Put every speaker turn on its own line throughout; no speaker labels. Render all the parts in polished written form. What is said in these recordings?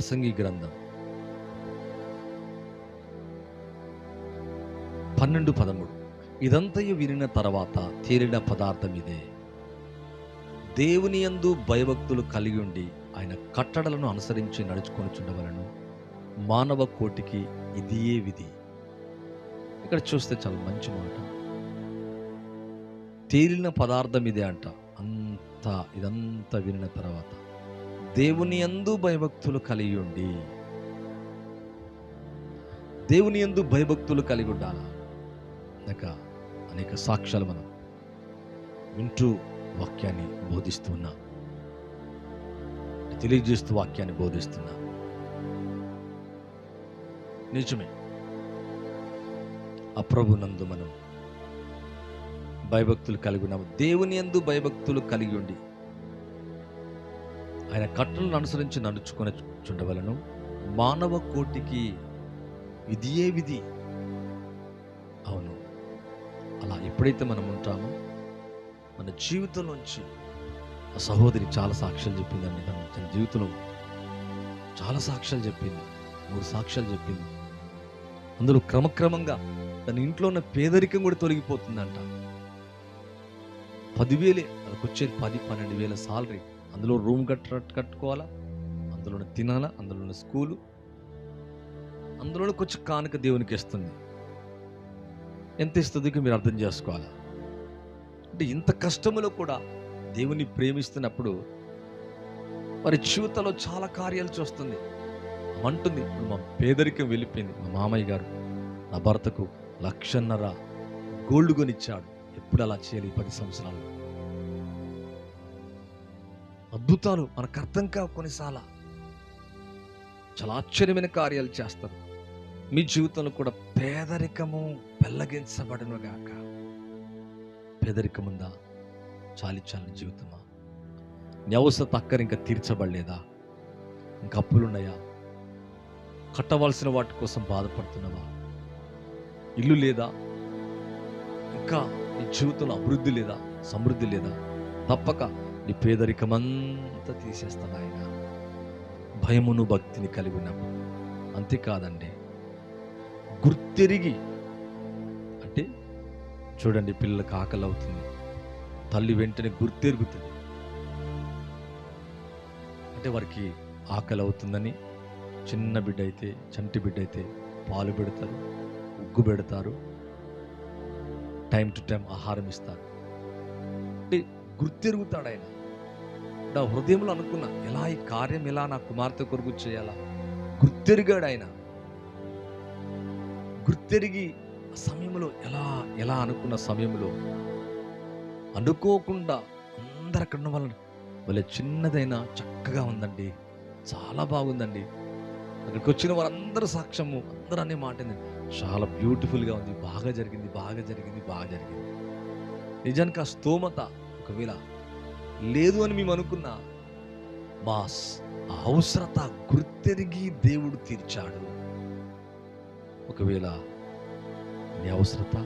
ప్రసంగి గ్రంథం 12:13. ఇదంతయు వినిన తర్వాత తేలిన పదార్థం ఇదే, దేవుని యందు భయభక్తులు కలిగి ఉండి ఆయన కట్టడలను అనుసరించి నడుచుకొనుచుండవలను మానవ కోటికి ఇదియే విధి. ఇక్కడ చూస్తే చాలా మంచి మాట. తేలిన పదార్థం ఇదే అంట. ఇదంతా వినిన తర్వాత దేవుని యందు భయభక్తులు కలిగి ఉండి, దేవుని యందు భయభక్తులు కలిగి ఉండాలా. అనేక సాక్ష్యాలు మనం వింటూ వాక్యాన్ని బోధిస్తున్నా, తెలియజేస్తూ వాక్యాన్ని బోధిస్తున్నా. నిజమే, ఆ ప్రభునందు మనం భయభక్తులు కలిగి ఉన్నాము. దేవుని యందు భయభక్తులు కలిగి ఉండి ఆయన కట్టలను అనుసరించి నడుచుకొని చుండవలను మానవ కోటికి ఇదియే విధి. అవును, అలా ఎప్పుడైతే మనం ఉంటామో మన జీవితంలోంచి ఆ సహోదరి చాలా సాక్ష్యాలు చెప్పిందండి. తన జీవితంలో చాలా సాక్ష్యాలు చెప్పింది, 3 సాక్ష్యాలు చెప్పింది. అందులో క్రమక్రమంగా తన ఇంట్లో ఉన్న పేదరికం కూడా తొలగిపోతుందంట. 10,000 వాళ్ళకి వచ్చేది 10-12,000 సాలరీ. అందులో రూమ్ కట్టుకోవాలా, అందులోనే తినాలా, అందులోనే స్కూలు, అందులోనే కొంచెం కానుక దేవునికి ఇస్తుంది. ఎంత ఇస్తుందో మీరు అర్థం చేసుకోవాలా. అంటే ఇంత కష్టములో కూడా దేవుని ప్రేమిస్తున్నప్పుడు వారి జీవితంలో చాలా కార్యాలు చూస్తుంది. అంటుంది, ఇప్పుడు మా పేదరికం వెళ్ళిపోయింది. మా మామయ్య గారు నా భర్తకు 1,50,000 గోల్డ్ కొనిచ్చాడు. ఎప్పుడు అలా చేయాలి 10 సంవత్సరాలు. అద్భుతాలు మనకు అర్థం కావు కొన్నిసార్లు. చాలా ఆశ్చర్యమైన కార్యాలు చేస్తారు. మీ జీవితంలో కూడా పేదరికము పెళ్ళగించబడను గాక. పేదరికముందా? చాలించాలని జీవితమా? నీ అవసరం అక్కర ఇంకా తీర్చబడలేదా? ఇంకా అప్పులున్నాయా? కట్టవలసిన వాటి కోసం బాధపడుతున్నావా? ఇల్లు లేదా? ఇంకా నీ జీవితంలో అభివృద్ధి లేదా, సమృద్ధి లేదా? తప్పక నీ పేదరికమంతా తీసేస్తాడు ఆయన, భయమును భక్తిని కలిగి ఉన్నప్పుడు. అంతేకాదండి, గుర్తెరిగి, అంటే చూడండి, పిల్లలకు ఆకలి అవుతుంది, తల్లి వెంటనే గుర్తెరుగుతుంది. అంటే వారికి ఆకలి అవుతుందని చిన్న బిడ్డ అయితే, చంటి బిడ్డ అయితే పాలు పెడతారు, ఉగ్గు పెడతారు, టైం టు టైం ఆహారం ఇస్తారు. అంటే గుర్తెరుగుతాడు ఆయన. నా హృదయంలో అనుకున్నా, ఎలా ఈ కార్యం ఎలా నా కుమార్తె కొరకు చేయాలా? గుర్తెరిగాడు ఆయన. గుర్తెరిగి ఆ సమయంలో ఎలా అనుకున్న సమయంలో అనుకోకుండా అందరు అక్కడ ఉన్న వాళ్ళ చిన్నదైనా చక్కగా ఉందండి, చాలా బాగుందండి. అక్కడికి వచ్చిన వారందరూ సాక్ష్యము, అందరూ అనే మాట చాలా బ్యూటిఫుల్గా ఉంది, బాగా జరిగింది. నిజానికి ఆ స్తోమత ఒకవేళ లేదు అని మేము అనుకున్నా, బాస్ ఆ అవసరత గుర్తెరిగి దేవుడు తీర్చాడు. ఒకవేళ నీ అవసరత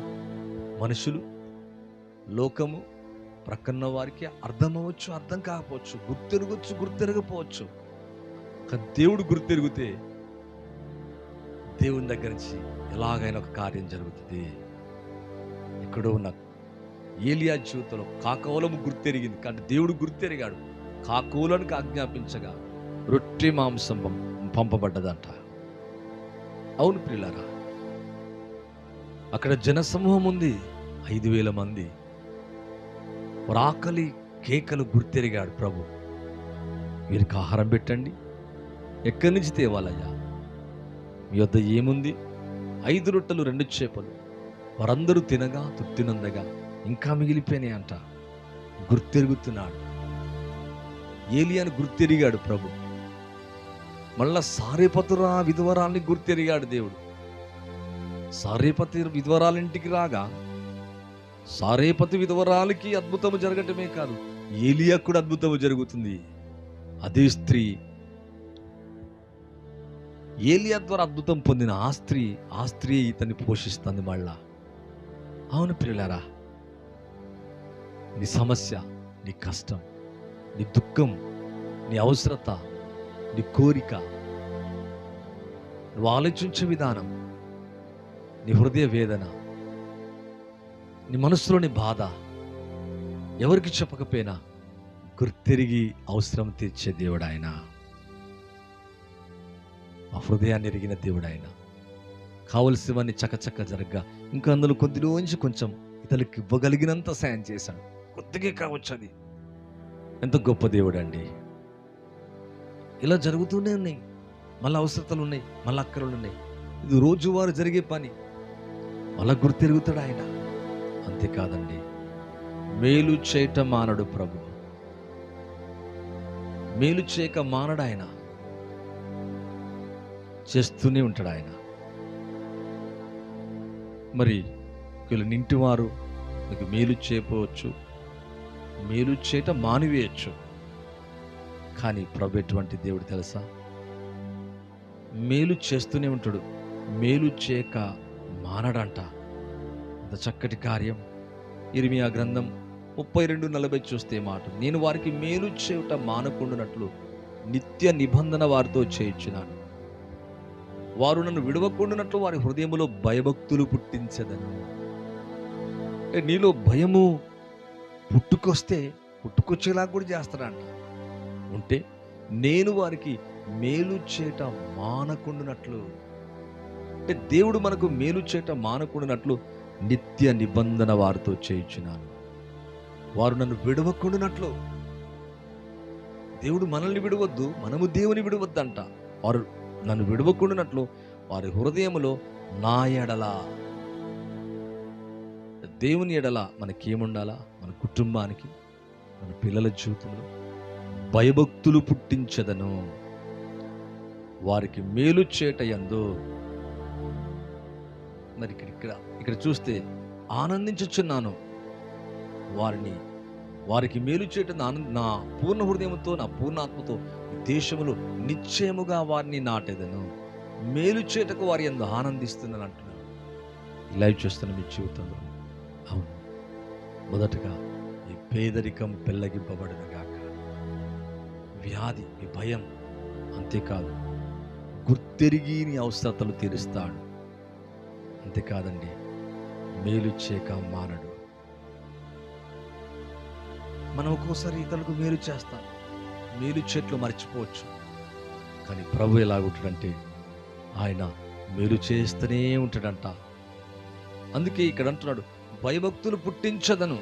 మనుషులు, లోకము, ప్రక్కన్న వారికి అర్థమవచ్చు, అర్థం కాకపోవచ్చు, గుర్తెరగపోవచ్చు. కానీ దేవుడు గుర్తెరిగితే దేవుని దగ్గర నుంచి ఎలాగైనా ఒక కార్యం జరుగుతుంది. ఎక్కడో ఉన్న ఏలియా జీవితంలో కాకోలము గుర్తెరిగింది, కానీ దేవుడు గుర్తెరిగాడు. కాకోలకు ఆజ్ఞాపించగా రొట్టె మాంసం పంపబడ్డదంట. అవును ప్రియులారా, అక్కడ జనసమూహం ఉంది, 5,000 మంది. వారి ఆకలి కేకలు గుర్తెరిగాడు ప్రభు. వీరికి ఆహారం పెట్టండి. ఎక్కడి నుంచి తేవాలయ్యా? మీ వద్ద ఏముంది? 5 రొట్టెలు 2 చేపలు. వారందరూ తినగా తృప్తినందగా ఇంకా మిగిలిపోయినాయి అంట. గుర్తెరుగుతున్నాడు. ఏలియాను గుర్తెరిగాడు ప్రభు. మళ్ళా సారేపతు విధవరాల్ని గుర్తెరిగాడు దేవుడు. సారేపతి విధవరాలింటికి రాగా సారేపతి విధవరాలకి అద్భుతము జరగటమే కాదు, ఏలియా కూడా అద్భుతము జరుగుతుంది. అదే స్త్రీ ఏలియా ద్వారా అద్భుతం పొందిన ఆ స్త్రీ ఇతన్ని పోషిస్తుంది మళ్ళా. అవును ప్రియులారా, నీ సమస్య, నీ కష్టం, నీ దుఃఖం, నీ అవసరత, నీ కోరిక నువ్వు ఆలోచించే విధానం, నీ హృదయ వేదన, నీ మనసులోని బాధ ఎవరికి చెప్పకపోయినా గుర్తిరిగి అవసరం తీర్చే దేవుడు ఆయన. ఆ హృదయాన్ని ఎరిగిన దేవుడు ఆయన. కావలసినవన్నీ చకచక్క జరగ్గా ఇంకా అందులో కొద్దిలోంచి కొంచెం ఇతరులకు ఇవ్వగలిగినంత సాయం చేశాడు. కొద్దిగా కావచ్చు, అది ఎంత గొప్ప దేవుడు అండి. ఇలా జరుగుతూనే ఉన్నాయి. మళ్ళీ అవసరతలు ఉన్నాయి, మళ్ళీ అక్కరలు ఉన్నాయి. ఇది రోజువారు జరిగే పని. మళ్ళా గుర్తిరుగుతాడు ఆయన. అంతేకాదండి, మేలు చేయట మానడు ప్రభు. మేలు చేయక మానడు ఆయన. చేస్తూనే ఉంటాడు ఆయన. మరి వీళ్ళు నింటివారు మీకు మేలు చేయకపోవచ్చు, మేలు చేయట మానివేయచ్చు. కానీ ప్రభు ఎటువంటి దేవుడు తెలుసా? మేలు చేస్తూనే ఉంటాడు, మేలు చేయక మానడంట. అంత చక్కటి కార్యం. ఇర్మియా గ్రంథం 32:40 చూస్తే మాట, నేను వారికి మేలు చేయుట మానకుండానట్లు నిత్య నిబంధన వారితో చేయించున్నాను. వారు నన్ను విడవకుండానట్లు వారి హృదయములో భయభక్తులు పుట్టించదను. నీలో భయము పుట్టుకొచ్చేలా కూడా చేస్తాడంట. ఉంటే నేను వారికి మేలు చేయట మానకుండానట్లు, అంటే దేవుడు మనకు మేలు చేయట మానకుండానట్లు నిత్య నిబంధన వారితో చేయించున్నాను. వారు నన్ను విడవకుండానట్లు. దేవుడు మనల్ని విడవద్దు, మనము దేవుని విడవద్దంట. వారు నన్ను విడవకుండానట్లు వారి హృదయములో నా ఎడల, దేవుని ఎడల మనకేముండాలా? మన కుటుంబానికి, మన పిల్లల జీవితంలో భయభక్తులు పుట్టించదను. వారికి మేలు చేట యందు. మరి ఇక్కడ చూస్తే ఆనందించుచున్నాను. వారికి మేలు చేయటం నా పూర్ణ హృదయంతో, నా పూర్ణాత్మతో దేశములో నిశ్చయముగా వారిని నాటెదను. మేలు చేయటకు వారి యందు ఆనందిస్తున్నాను అంటున్నాను. లైవ్ చేస్తున్న మీ జీవితంలో అవును, మొదటగా ఈ పేదరికం పెళ్ళగింపబడును గాక, వ్యాధి, ఈ భయం, అంతేకాదు గుర్తెరిగి నీ అవసరతలు తీరుస్తాడు. అంతేకాదండి, మేలు చేయక మానడు. మనం ఒక్కోసారి ఇతరులకు మేలు చేస్తాం, మేలు చెట్లు మర్చిపోవచ్చు. కానీ ప్రభు ఎలాగుంటాడంటే ఆయన మేలు చేస్తూనే ఉంటాడంట. అందుకే ఇక్కడ అంటున్నాడు, భయభక్తులు పుట్టించదను.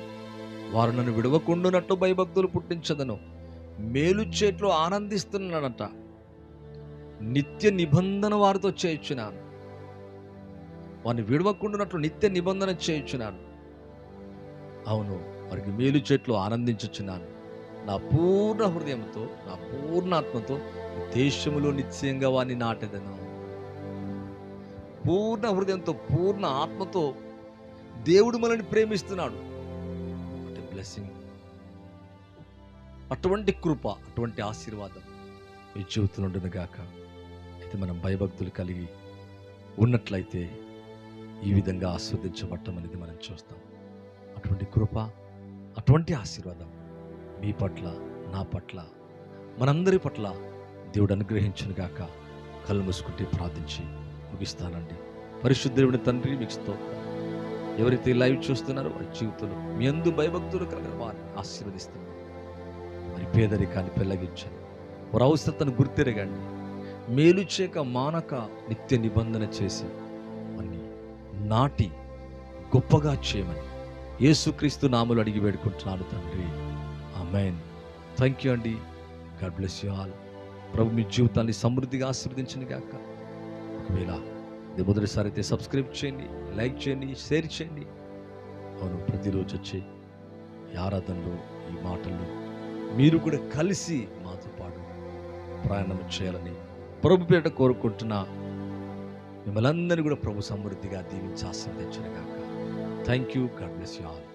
వారు నన్ను విడవకుండానట్లు భయభక్తులు పుట్టించదను. మేలు చేట్లో ఆనందిస్తున్నాడంట. నిత్య నిబంధన వారితో చేయించున్నాను. వారిని విడవకుండానట్లు నిత్య నిబంధన చేయించున్నాను. అవును, వారికి మేలు చెట్లు ఆనందించుచున్నాను. నా పూర్ణ హృదయంతో, నా పూర్ణాత్మతో దేశములో నిశ్చయంగా వారిని నాటెదను. పూర్ణ హృదయంతో, పూర్ణ ఆత్మతో దేవుడు మనల్ని ప్రేమిస్తున్నాడు. బ్లెస్సింగ్, అటువంటి కృప, అటువంటి ఆశీర్వాదం మీ జీవితంలో ఉండును గాక. అయితే మనం భయభక్తులు కలిగి ఉన్నట్లయితే ఈ విధంగా ఆస్వాదించబడటం అనేది మనం చూస్తాం. అటువంటి కృప, అటువంటి ఆశీర్వాదం మీ పట్ల, నా పట్ల, మనందరి పట్ల దేవుడు అనుగ్రహించును గాక. కళ్ళు మూసుకుంటే ప్రార్థించి ముగిస్తానండి. పరిశుద్ధ దేవుని తండ్రి, మీకు స్తోత్రం. ఎవరైతే లైవ్ చూస్తున్నారో వారి జీవితంలో మీ అందు భయభక్తులు కలిగిన వారిని ఆశీర్వదిస్తున్నారు. మరి పేదరికాన్ని పెళ్ళగించండి, వారి అవసరతను గుర్తెరగండి. మేలు చేయక మానక నిత్య నిబంధన చేసి అన్ని నాటి గొప్పగా చేయమని యేసుక్రీస్తు నామములో అడిగి వేడుకుంటున్నాను తండ్రి. ఆమేన్. థ్యాంక్ యూ అండి. God bless you all. ప్రభు మీ జీవితాన్ని సమృద్ధిగా ఆశీర్వదించను గాక. ఒకవేళ ఇది మొదటిసారి అయితే సబ్స్క్రైబ్ చేయండి, లైక్ చేయండి, షేర్ చేయండి. అవును, ప్రతిరోజు వచ్చి ఈ ఆరాధనలో, ఈ మాటల్లో మీరు కూడా కలిసి మాతో పాటు ప్రయాణం చేయాలని ప్రభు పేరిట కోరుకుంటున్నా. మిమ్మల్ని అందరినీ కూడా ప్రభు సమృద్ధిగా దీవించి ఆశీర్వదించును గాక. Thank you. God bless you all.